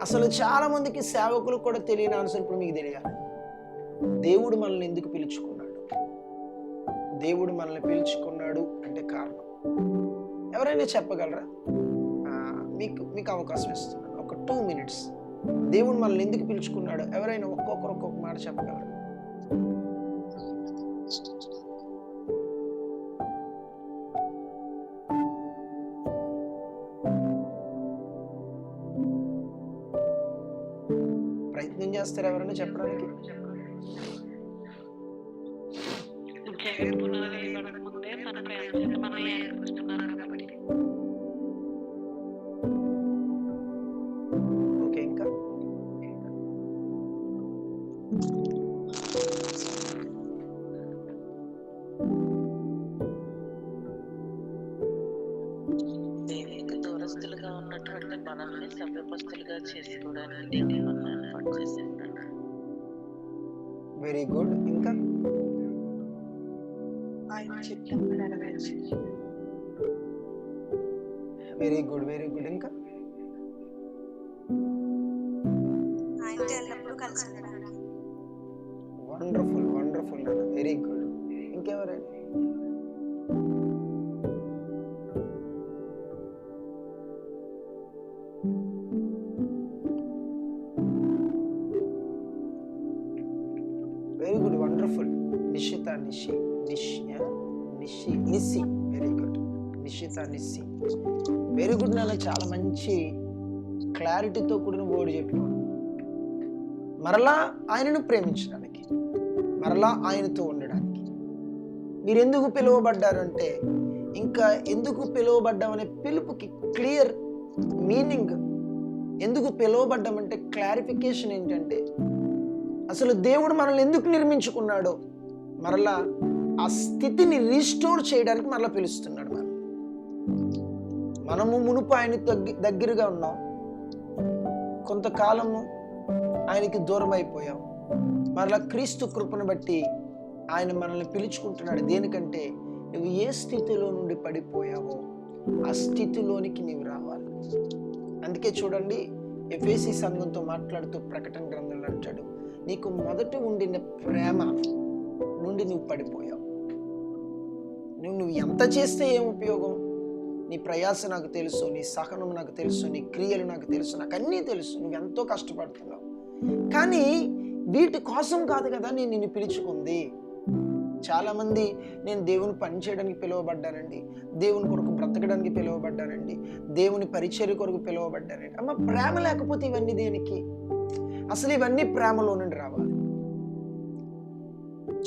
అసలు చాలా మందికి సేవకులు కూడా తెలియని ఆన్సర్ ఇప్పుడు మీకు తెలియాలి. దేవుడు మనల్ని ఎందుకు పిలుచుకున్నాడు? దేవుడు మనల్ని పిలుచుకున్నాడు అంటే కారణం ఎవరైనా చెప్పగలరా? మీకు అవకాశం ఇస్తున్నాను, ఒక 2 minutes. దేవుడు మనల్ని ఎందుకు పిలుచుకున్నాడు? ఎవరైనా ఒక్కొక్క మాట చెప్పగలరా? ప్రయత్నం చేస్తారు ఎవరైనా చెప్పడానికి? ఓకే, ఇంకా దేవునికి దూరస్తులుగా ఉన్నటువంటి మనల్ని సమీపస్తులుగా చేసుకోవడానికి దేవుడు మనల్ని ఏర్పాటు చేశాడు. Very good. ఇంకా ఆయన చిత్తాన్ని నెరవేర్చి వెరీ గుడ్, వెరీ గుడ్. ఇంకా ఆయనతో ఎల్లప్పుడూ కలిసి ఉండడానికి. వండర్ఫుల్, వండర్ఫుల్ నాన్న, వెరీ గుడ్. ఇంకెవరైనా? Very good, wonderful. Nishita, Nishi, Nissi, very good. Nishita, Nissi, very good నాన్న. చాలా మంచి క్లారిటీతో కూడిన వర్డ్ చెప్పినావు. మరలా ఆయనను ప్రేమించడానికి, మరలా ఆయనతో ఉండడానికి మీరు ఎందుకు పిలువబడ్డారంటే, ఇంకా ఎందుకు పిలువబడ్డామనే పిలుపుకి క్లియర్ మీనింగ్, ఎందుకు పిలువబడ్డామంటే క్లారిఫికేషన్ ఏంటంటే, అసలు దేవుడు మనల్ని ఎందుకు నిర్మించుకున్నాడో మరలా ఆ స్థితిని రీస్టోర్ చేయడానికి మరలా పిలుస్తున్నాడు. మనము మునుపు ఆయన దగ్గరగా ఉన్నాం, కొంతకాలము ఆయనకి దూరం అయిపోయాం. మరలా క్రీస్తు కృపను బట్టి ఆయన మనల్ని పిలుచుకుంటున్నాడు. దేనికంటే నువ్వు ఏ స్థితిలో నుండి పడిపోయావో ఆ స్థితిలోనికి నీవు రావాలి. అందుకే చూడండి, ఎఫెసీ సంఘంతో మాట్లాడుతూ ప్రకటన గ్రంథంలో అంటాడు, నీకు మొదట ఉండిన ప్రేమ నుండి నువ్వు పడిపోయావు. నువ్వు ఎంత చేస్తే ఏం ఉపయోగం? నీ ప్రయాస నాకు తెలుసు, నీ సహనం నాకు తెలుసు, నీ క్రియలు నాకు తెలుసు, నాకు అన్నీ తెలుసు. నువ్వు ఎంతో కష్టపడుతున్నావు, కానీ వీటి కోసం కాదు కదా నేను నిన్ను పిలుచుకుంది. చాలామంది నేను దేవుని పని చేయడానికి పిలువబడ్డానండి, దేవుని కొరకు బ్రతకడానికి పిలువబడ్డానండి, దేవుని పరిచర్య కొరకు పిలువబడ్డానండి. అమ్మ, ప్రేమ లేకపోతే ఇవన్నీ దేనికి? అసలు ఇవన్నీ ప్రేమలో నుండి రావాలి.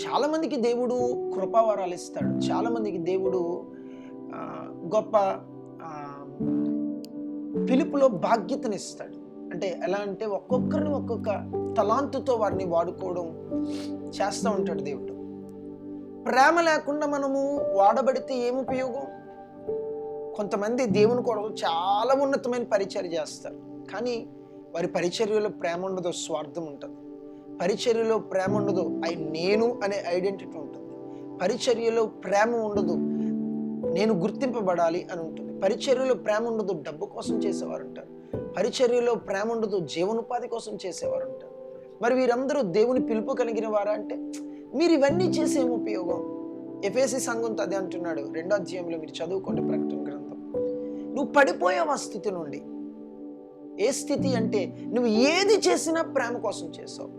చాలా మందికి దేవుడు కృపావరాలు ఇస్తాడు, చాలా మందికి దేవుడు గొప్ప పిలుపులో బాధ్యతనిస్తాడు. అంటే ఎలా అంటే ఒక్కొక్కరిని ఒక్కొక్క తలాంతుతో వారిని వాడుకోవడం చేస్తూ ఉంటాడు దేవుడు. ప్రేమ లేకుండా మనము వాడబడితే ఏం ఉపయోగం? కొంతమంది దేవుని కొరకు చాలా ఉన్నతమైన పరిచర్య చేస్తారు, కానీ వారి పరిచర్యలో ప్రేమ ఉండదు, స్వార్థం ఉంటుంది. పరిచర్యలో ప్రేమ ఉండదు, నేను అనే ఐడెంటిటీ ఉంటుంది. పరిచర్యలో ప్రేమ ఉండదు, నేను గుర్తింపబడాలి అని ఉంటుంది. పరిచర్యలో ప్రేమ ఉండదు, డబ్బు కోసం చేసేవారు ఉంటారు. పరిచర్యలో ప్రేమ ఉండదు, జీవనోపాధి కోసం చేసేవారు ఉంటారు. మరి వీరందరూ దేవుని పిలుపు కలిగిన వారా అంటే మీరు ఇవన్నీ చేసి ఏం ఉపయోగం? ఎఫెసీ సంఘంతో అదే అంటున్నాడు 2వ అధ్యాయంలో, మీరు చదువుకోండి ప్రకటన గ్రంథం. నువ్వు పడిపోయావు ఆ స్థితి నుండి. ఏ స్థితి అంటే నువ్వు ఏది చేసినా ప్రేమ కోసం చేసావు,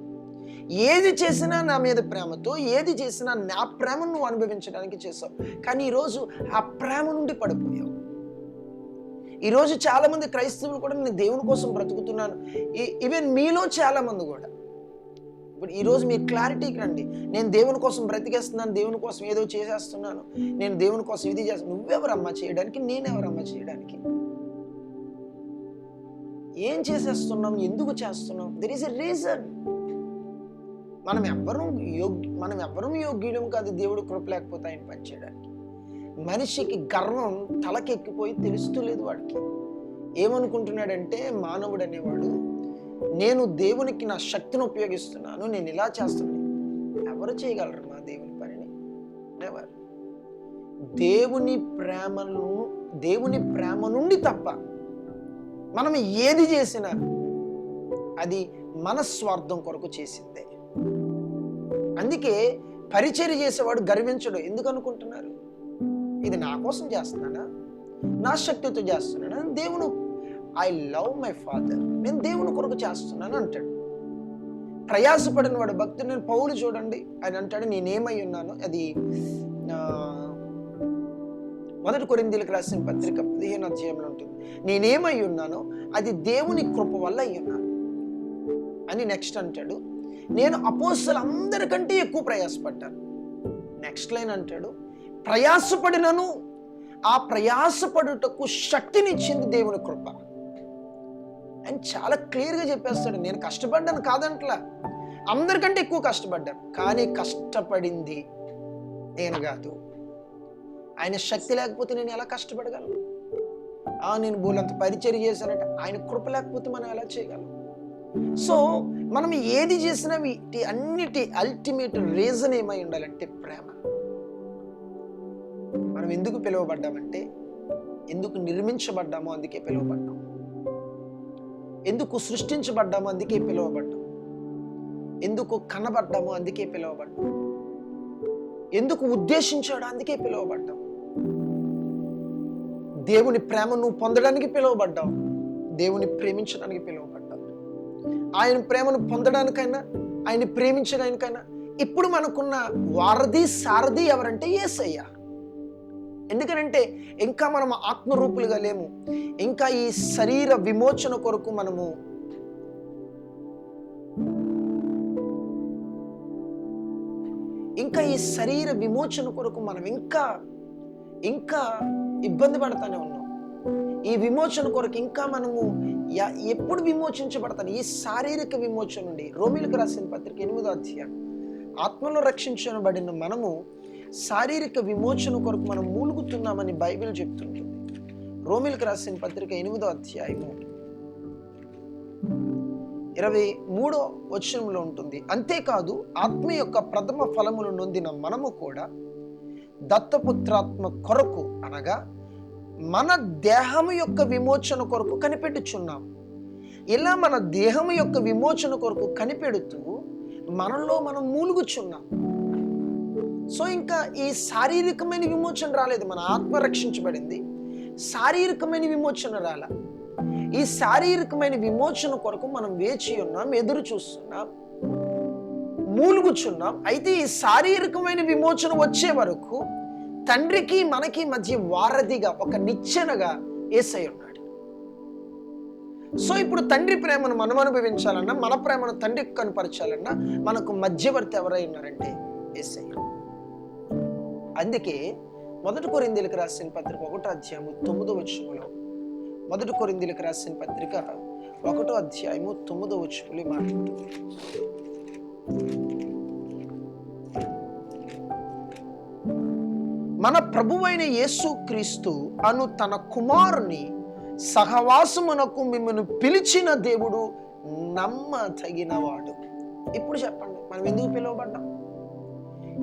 ఏది చేసినా నా మీద ప్రేమతో, ఏది చేసినా నా ప్రేమను నువ్వు అనుభవించడానికి చేసావు. కానీ ఈరోజు ఆ ప్రేమ నుండి పడిపోయావు. ఈరోజు చాలా మంది క్రైస్తవులు కూడా నేను దేవుని కోసం బ్రతుకుతున్నాను, ఈవెన్ మీలో చాలా మంది కూడా. ఇప్పుడు ఈరోజు మీరు క్లారిటీకి రండి. నేను దేవుని కోసం బ్రతికేస్తున్నాను, దేవుని కోసం ఏదో చేసేస్తున్నాను, నేను దేవుని కోసం ఇది చేస్తాను. నువ్వెవరమ్మా చేయడానికి? నేనెవరమ్మా చేయడానికి? ఏం చేసేస్తున్నాం? ఎందుకు చేస్తున్నాం? There is a reason. మనం ఎవ్వరూ యోగ్యులం కాదు దేవుడు కృప లేకపోతే ఆయన పని చేయడానికి. మనిషికి గర్వం తలకెక్కిపోయి తెలుస్తూ లేదు వాడికి. ఏమనుకుంటున్నాడంటే మానవుడు అనేవాడు, నేను దేవునికి నా శక్తిని ఉపయోగిస్తున్నాను, నేను ఇలా చేస్తున్నాను. ఎవరు చేయగలరు మా దేవుని పనిని? ఎవరు? దేవుని ప్రేమ నుండి తప్ప మనం ఏది చేసినా అది మన స్వార్థం కొరకు చేసిందే. అందుకే పరిచర్య చేసేవాడు గర్వించడు. ఎందుకు అనుకుంటున్నారు? ఇది నా కోసం చేస్తున్నానా, నా శక్తితో చేస్తున్నానా? దేవుడు, ఐ లవ్ మై ఫాదర్, నేను దేవుని కొరకు చేస్తున్నాను అంటాడు. ప్రయాసపడిన వాడు భక్తుడు. నేను పౌలు చూడండి, ఆయన అంటాడు నేనేమై ఉన్నాను. అది 1 కొరింథీయులకు రాసిన పత్రిక 15వ అధ్యాయంలో ఉంటుంది. నేనేమై ఉన్నానో అది దేవుని కృప వల్ల అయి ఉన్నాను అని నెక్స్ట్ అంటాడు. నేను అపోస్తలులందరికంటే ఎక్కువ ప్రయాసపడ్డాను. నెక్స్ట్ లైన్ అంటాడు, ప్రయాసపడినను ఆ ప్రయాసపడుటకు శక్తినిచ్చింది దేవుని కృప అని చాలా క్లియర్గా చెప్పేస్తాడు. నేను కష్టపడ్డాను కాదంట్లా, అందరికంటే ఎక్కువ కష్టపడ్డాను, కానీ కష్టపడింది నేను కాదు. ఆయన శక్తి లేకపోతే నేను ఎలా కష్టపడగలను? నేను బోలంత పరిచర్య చేశానంటే ఆయన కృప లేకపోతే మనం ఎలా చేయగలం? సో మనం ఏది చేసినా వీటి అన్నిటి అల్టిమేట్ రీజన్ ఏమై ఉండాలంటే ప్రేమ. మనం ఎందుకు పిలువబడ్డామంటే, ఎందుకు నిర్మించబడ్డామో అందుకే పిలువబడ్డాం, ఎందుకు సృష్టించబడ్డామో అందుకే పిలువబడ్డాం, ఎందుకు కనబడ్డామో అందుకే పిలువబడ్డాం, ఎందుకు ఉద్దేశించాడో అందుకే పిలువబడ్డాం. దేవుని ప్రేమను పొందడానికి పిలువబడ్డావు, దేవుని ప్రేమించడానికి పిలువబడ్డావు. ఆయన ప్రేమను పొందడానికైనా, ఆయన ప్రేమించడానికైనా ఇప్పుడు మనకున్న వారధి సారథి ఎవరంటే యేసయ్య. ఎందుకనంటే ఇంకా మనం ఆత్మరూపులుగా లేము, ఇంకా ఈ శరీర విమోచన కొరకు మనము మనం ఇంకా ఇబ్బంది పడతానే ఉన్నాం. ఈ విమోచన కొరకు ఇంకా మనము ఎప్పుడు విమోచించబడతాను? ఈ శారీరక విమోచన నుండి. రోమీలకు రాసిన పత్రిక 8వ అధ్యాయం, ఆత్మలో రక్షించబడిన మనము శారీరక విమోచన కొరకు మనం మూలుగుతున్నామని బైబిల్ చెప్తుంటుంది. రోమీలకు రాసిన పత్రిక 8వ అధ్యాయము 23వ వచనంలో ఉంటుంది. అంతేకాదు ఆత్మ యొక్క ప్రథమ ఫలములు నొందిన మనము కూడా దత్తపుత్రాత్మ కొరకు, అనగా మన దేహము యొక్క విమోచన కొరకు కనిపెట్టుచున్నాం. ఇలా మన దేహము యొక్క విమోచన కొరకు కనిపెడుతూ మనలో మనం మూలుగుచున్నాం. సో ఇంకా ఈ శారీరకమైన విమోచన రాలేదు, మన ఆత్మ రక్షించబడింది, శారీరకమైన విమోచన రాల. ఈ శారీరకమైన విమోచన కొరకు మనం వేచి ఉన్నాం, ఎదురు చూస్తున్నాం, మూలుగుచున్నాం. అయితే ఈ శారీరకమైన విమోచన వచ్చే వరకు తండ్రికి మనకి మధ్య వారధిగా, ఒక నిచ్చెనగా యేసయ్య ఉన్నాడు. సో ఇప్పుడు తండ్రి ప్రేమను మనం అనుభవించాలన్నా, మన ప్రేమను తండ్రికి కనపరచాలన్నా మనకు మధ్యవర్తి ఎవరై ఉన్నారంటే యేసయ్య. అందుకే 1 కొరింథీయులకు రాసిన పత్రిక 1వ అధ్యాయము 9వ వచనంలో, 1 కొరింథీయులకు రాసిన పత్రిక 1వ అధ్యాయము 9వ వచనంలో మాట్లాడుతుంది. మన ప్రభువైన యేసుక్రీస్తు అను తన కుమారుని సహవాసమునకు మిమ్మల్ని పిలిచిన దేవుడు నమ్మదగినవాడు. ఇప్పుడు చెప్పండి, మనం ఎందుకు పిలువబడ్డాం?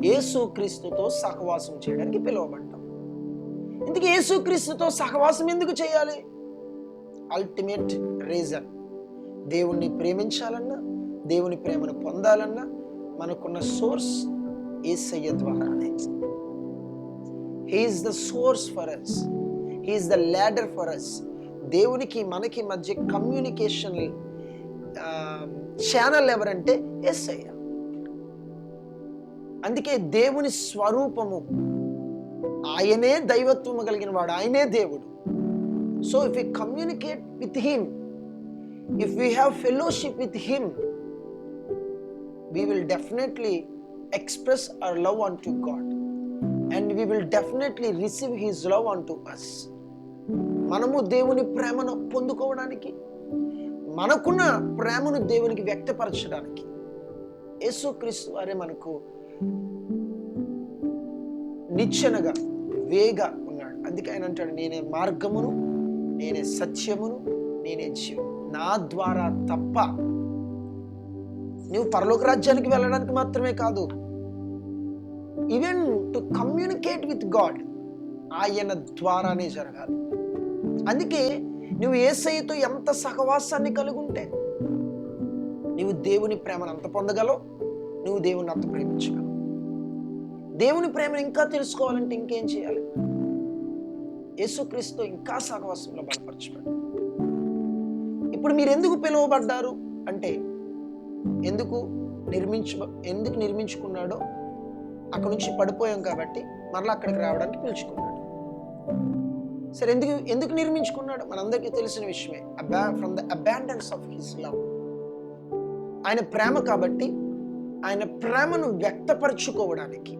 యేసుక్రీస్తుతో సహవాసం చేయడానికి పిలువబడ్డాం. ఇందుకు యేసుక్రీస్తుతో సహవాసం ఎందుకు చేయాలి? అల్టిమేట్ రీజన్, దేవుణ్ణి ప్రేమించాలన్నా, దేవుని ప్రేమను పొందాలన్నా మనకున్న సోర్స్ యేసయ్య ద్వారానే. He is the source for us. He is the ladder for us. దేవునికి మనకి మధ్య కమ్యూనికేషన్ ఛానల్ ఎవరంటే యేసయ్య. అందుకే దేవుని స్వరూపము, ఆయనే దైవత్వము కలిగిన వాడు, ఆయనే దేవుడు. So if we communicate with him, if we have fellowship with him, we will definitely express our love unto God and we will definitely receive his love unto us. మనము దేవుని ప్రేమను పొందుకోవడానికి, మనకున్న ప్రేమను దేవునికి వ్యక్తపరచడానికి యేసుక్రీస్తు వారే మనకు నిచ్చెనగా, వేగా ఉన్నాడు. అందుకే ఆయన అంటాడు, నేనే మార్గమును, నేనే సత్యమును, నేనే జీవం, నా ద్వారా తప్ప నువ్వు పరలోక రాజ్యానికి వెళ్ళడానికి మాత్రమే కాదు, even to communicate with God ఆయన ద్వారానే జరగాలి. అందుకే నువ్వు యేసయ్యతో ఎంత సహవాసాన్ని కలిగి ఉంటే నువ్వు దేవుని ప్రేమను అంత పొందగలవు, నువ్వు దేవుని అంత ప్రేమించగలవు. దేవుని ప్రేమను ఇంకా తెలుసుకోవాలంటే ఇంకేం చేయాలి? యేసుక్రీస్తుతో ఇంకా సహవాసంలో బలపరచబడి. ఇప్పుడు మీరు ఎందుకు పిలువబడ్డారు అంటే, ఎందుకు నిర్మించుకున్నాడో, అక్కడ నుంచి పడిపోయాం కాబట్టి మరలా అక్కడికి రావడానికి పిలుచుకున్నాడు. సరే, ఎందుకు నిర్మించుకున్నాడు? మనందరికీ తెలిసిన విషయమే. From the abundance of his love. ఆయన ప్రేమ కాబట్టి ఆయన ప్రేమను వ్యక్తపరచుకోవడానికి,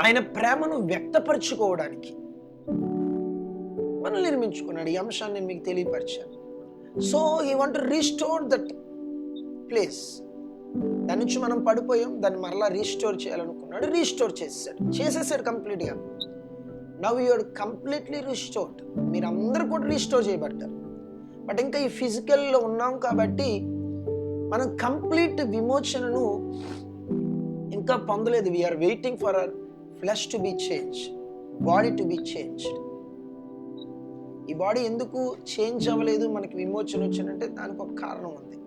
ఆయన ప్రేమను వ్యక్తపరచుకోవడానికి మనల్ని నిర్మించుకున్నాడు. ఈ అంశాన్ని నేను మీకు తెలియపరిచాను. So he want to restore that place. దాని నుంచి మనం పడిపోయాం, దాన్ని మరలా రీస్టోర్ చేయాలనుకున్నాడు, రీస్టోర్ చేసేసాడు కంప్లీట్గా. Now you're completely restored. మీరందరూ కూడా రిస్టోర్ చేయబడ్డారు. బట్ ఇంకా ఈ ఫిజికల్లో ఉన్నాం కాబట్టి మనం కంప్లీట్ విమోచనను ఇంకా పొందలేదు. We are waiting for our flesh to be change, body to be changed. ఈ బాడీ ఎందుకు చేంజ్ అవ్వలేదు, మనకి విమోచన వచ్చిందంటే దానికి ఒక కారణం ఉంది.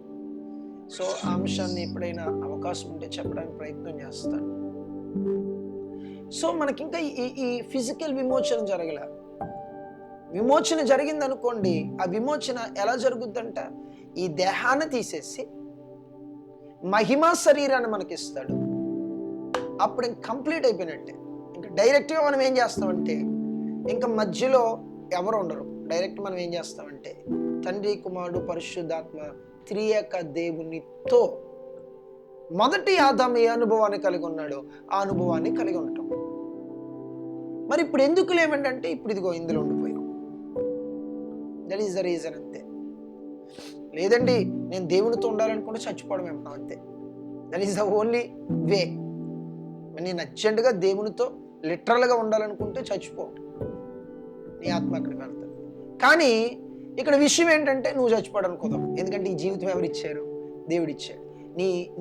సో ఆ అంశాన్ని ఎప్పుడైనా అవకాశం ఉంటే చెప్పడానికి ప్రయత్నం చేస్తాను. సో మనకి ఇంకా ఈ ఫిజికల్ విమోచన జరగల. విమోచన జరిగింది అనుకోండి, ఆ విమోచన ఎలా జరుగుద్దంట, ఈ దేహాన్ని తీసేసి మహిమా శరీరాన్ని మనకి ఇస్తాడు. అప్పుడు ఇంక కంప్లీట్ అయిపోయినట్టే. ఇంకా డైరెక్ట్గా మనం ఏం చేస్తామంటే, ఇంకా మధ్యలో ఎవరు ఉండరు. డైరెక్ట్ మనం ఏం చేస్తామంటే తండ్రి, కుమారుడు, పరిశుద్ధాత్మ త్రియేక దేవునితో మొదటి ఆదాము ఏ అనుభవాన్ని కలిగి ఉన్నాడో ఆ అనుభవాన్ని కలిగి ఉంటాం. మరి ఇప్పుడు ఎందుకు లేమంటే ఇప్పుడు ఇదిగో ఇందులో ఉండిపోయాం. దట్ ఈస్ ద రీజన్ అంతే. లేదండి నేను దేవునితో ఉండాలనుకుంటే చచ్చిపోవడం ఏమన్నా అంతే. That is the only way. నేను అర్జెంటుగా దేవునితో లిటరల్గా ఉండాలనుకుంటే చచ్చిపో, నీ ఆత్మ అక్కడికి వెళ్తాడు. కానీ ఇక్కడ విషయం ఏంటంటే నువ్వు చచ్చిపోవడానికి కుదరదు. ఎందుకంటే ఈ జీవితం ఎవరు ఇచ్చారు? దేవుడు ఇచ్చాడు.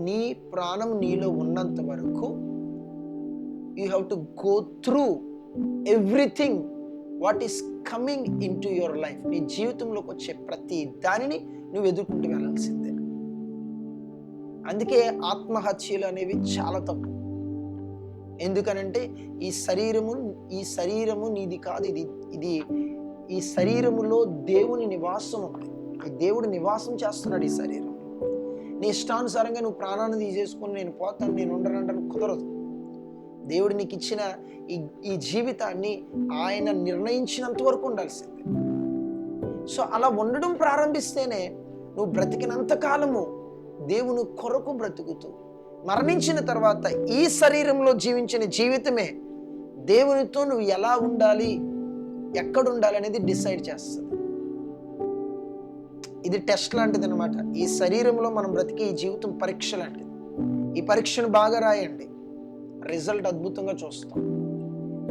నీ ప్రాణం నీలో ఉన్నంత వరకు you have to go through everything what is coming in to your life. నీ జీవితంలోకి వచ్చే ప్రతి దానిని నువ్వు ఎదుర్కొంటూ వెళ్ళాల్సిందే. అందుకే ఆత్మహత్యలు అనేవి చాలా తప్పు. ఎందుకనంటే ఈ శరీరము నీది కాదు. ఇది ఈ శరీరములో దేవుని నివాసం ఉంది. ఈ దేవుడు నివాసం చేస్తున్నాడు ఈ శరీరం. నీ ఇష్టానుసారంగా నువ్వు ప్రాణాన్ని తీసేసుకుని నేను పోతాను, నేను ఉండనంటాను కుదరదు. దేవుడు నీకు ఇచ్చిన ఈ జీవితాన్ని ఆయన నిర్ణయించినంత వరకు ఉండాల్సిందే. సో అలా ఉండడం ప్రారంభిస్తేనే నువ్వు బ్రతికినంత కాలము దేవుని కొరకు బ్రతుకుతూ మరణించిన తర్వాత ఈ శరీరంలో జీవించిన జీవితమే దేవునితో నువ్వు ఎలా ఉండాలి, ఎక్కడ ఉండాలి అనేది డిసైడ్ చేస్తుంది. ఇది టెస్ట్ లాంటిది అనమాట. ఈ శరీరంలో మనం బ్రతికే ఈ జీవితం పరీక్ష లాంటిది. ఈ పరీక్షను బాగా రాయండి, రిజల్ట్ అద్భుతంగా చూస్తాం.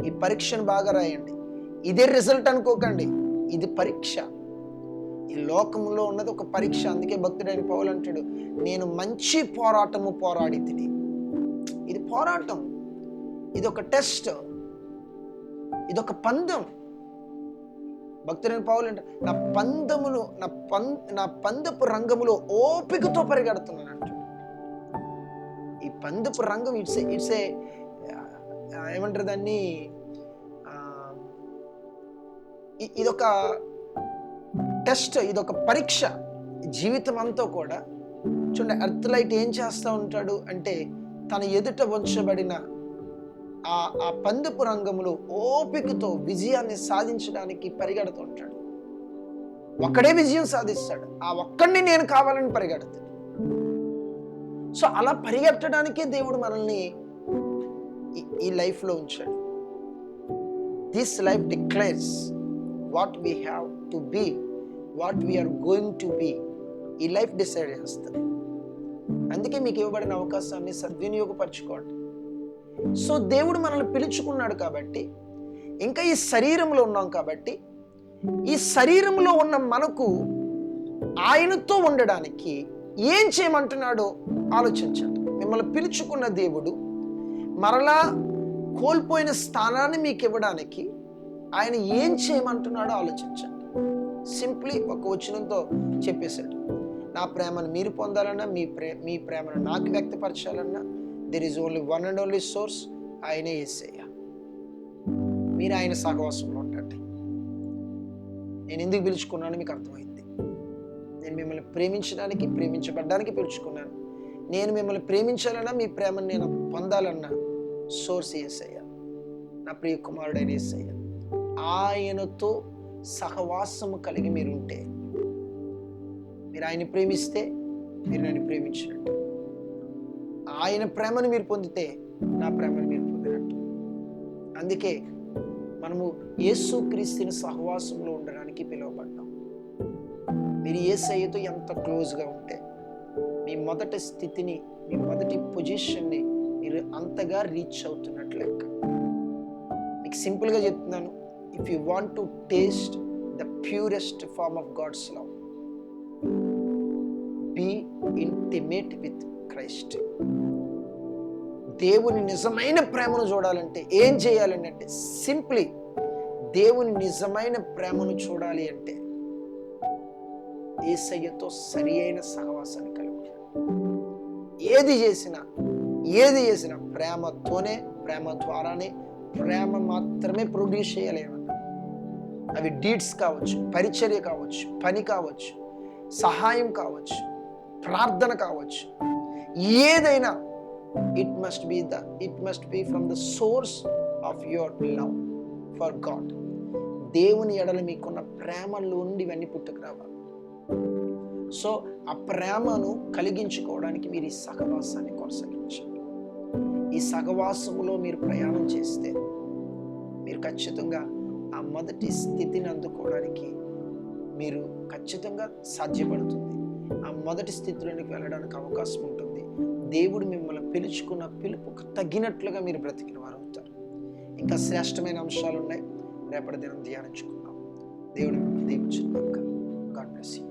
ఈ పరీక్షను బాగా రాయండి. ఇదే రిజల్ట్ అనుకోకండి, ఇది పరీక్ష. ఈ లోకంలో ఉన్నది ఒక పరీక్ష. అందుకే భక్తుడైన పౌలు అంటాడు, నేను మంచి పోరాటము పోరాడి తిని. ఇది పోరాటం, ఇది ఒక టెస్ట్, ఇదొక పందెం. భక్తుడైన పౌలు అంటే నా పందపు రంగములో ఓపికతో పరిగెడుతున్నాను అంటాడు. ఈ పందపు రంగం ఇట్స్ ఏమంటారు దాన్ని, ఇదొక టెస్ట్, ఇదొక పరీక్ష. జీవితం అంతా కూడా చూడండి, ఎర్త్ లైట్ ఏం చేస్తూ ఉంటాడు అంటే తన ఎదుట ఉంచబడిన ఆ పందపు రంగంలో ఓపికతో విజయాన్ని సాధించడానికి పరిగెడుతుంటాడు. ఒక్కడే విజయం సాధిస్తాడు, ఆ ఒక్కడిని నేను కావాలని పరిగెడతాడు. సో అలా పరిగెట్టడానికే దేవుడు మనల్ని ఈ లైఫ్లో ఉంచాడు. This life declares what we have to be, what we are going to be. ఈ లైఫ్ డిసైడ్ చేస్తుంది. అందుకే మీకు ఇవ్వబడిన అవకాశాన్ని సద్వినియోగపరచుకోండి. సో దేవుడు మనల్ని పిలుచుకున్నాడు కాబట్టి, ఇంకా ఈ శరీరంలో ఉన్నాం కాబట్టి, ఈ శరీరంలో ఉన్న మనకు ఆయనతో ఉండడానికి ఏం చేయమంటున్నాడో ఆలోచించండి. మిమ్మల్ని పిలుచుకున్న దేవుడు మరలా కోల్పోయిన స్థానాన్ని మీకు ఇవ్వడానికి ఆయన ఏం చేయమంటున్నాడో ఆలోచించండి. సింప్లీ ఒక వచనంతో చెప్పేశాడు, నా ప్రేమను మీరు పొందాలన్నా, మీ ప్రేమను నాకు వ్యక్తపరచాలన్నా there is only one and only source, ఆయనే యేసయ్య. మీరు ఆయన సహవాసంలో ఉండండి. నేను ఎందుకు పిలుచుకున్నాను మీకు అర్థమైంది. నేను మిమ్మల్ని ప్రేమించడానికి, ప్రేమించబడ్డానికి పిలుచుకున్నాను. నేను మిమ్మల్ని ప్రేమించాలన్నా, మీ ప్రేమను నేను పొందాలన్నా సోర్స్ యేసయ్య, నా ప్రియ కుమారుడైన యేసయ్య. ఆయనతో సహవాసము కలిగి మీరు ఉంటే, మీరు ఆయన్ని ప్రేమిస్తే మీరు నన్ను ప్రేమించినట్టు, ఆయన ప్రేమను మీరు పొందితే నా ప్రేమను మీరు పొందినట్టు. అందుకే మనము యేసుక్రీస్తుని సహవాసంలో ఉండడానికి పిలువబడ్డాం. మీరు యేసయ్యతో ఎంత క్లోజ్గా ఉంటే మీ మొదటి స్థితిని, మీ మొదటి పొజిషన్ని మీరు అంతగా రీచ్ అవుతున్నట్లు లెక్క. మీకు సింపుల్గా చెప్తున్నాను, if you want to taste the purest form of God's love, be intimate with Christ. దేవుని నిజమైన ప్రేమను చూడాలంటే ఏం చేయాలండి అంటే, సింప్లీ దేవుని నిజమైన ప్రేమను చూడాలి అంటే యేసయ్యతో సరి అయిన సహవాసాన్ని కలిగి ఉండాలి. ఏది చేసినా ప్రేమతోనే, ప్రేమ ద్వారానే, ప్రేమ మాత్రమే ప్రొడ్యూస్ చేయలేమన్నా. అవి డీడ్స్ కావచ్చు, పరిచర్య కావచ్చు, పని కావచ్చు, సహాయం కావచ్చు, ప్రార్థన కావచ్చు, ఏదైనా it must be from the source of your love for God. దేవుని ఎడల మీకున్న ప్రేమలో నుండి ఇవన్నీ పుట్టుకు రావాలి. సో ఆ ప్రేమను కలిగించుకోవడానికి మీరు ఈ సహవాసాన్ని కొనసాగించండి. ఈ సహవాసములో మీరు ప్రయాణం చేస్తే మీరు ఖచ్చితంగా ఆ మొదటి స్థితిని అందుకోవడానికి మీరు ఖచ్చితంగా సాధ్యపడుతుంది. ఆ మొదటి స్థితిలోనికి వెళ్ళడానికి అవకాశం ఉంటుంది. దేవుడు మిమ్మల్ని పిలుచుకున్న పిలుపుకు తగినట్లుగా మీరు బ్రతికిన వారు అవుతారు. ఇంకా శ్రేష్టమైన అంశాలు ఉన్నాయి, రేపటి దినం ధ్యానించుకుందాం. దేవుడు మిమ్మల్ని దీవించుగాక. God bless you.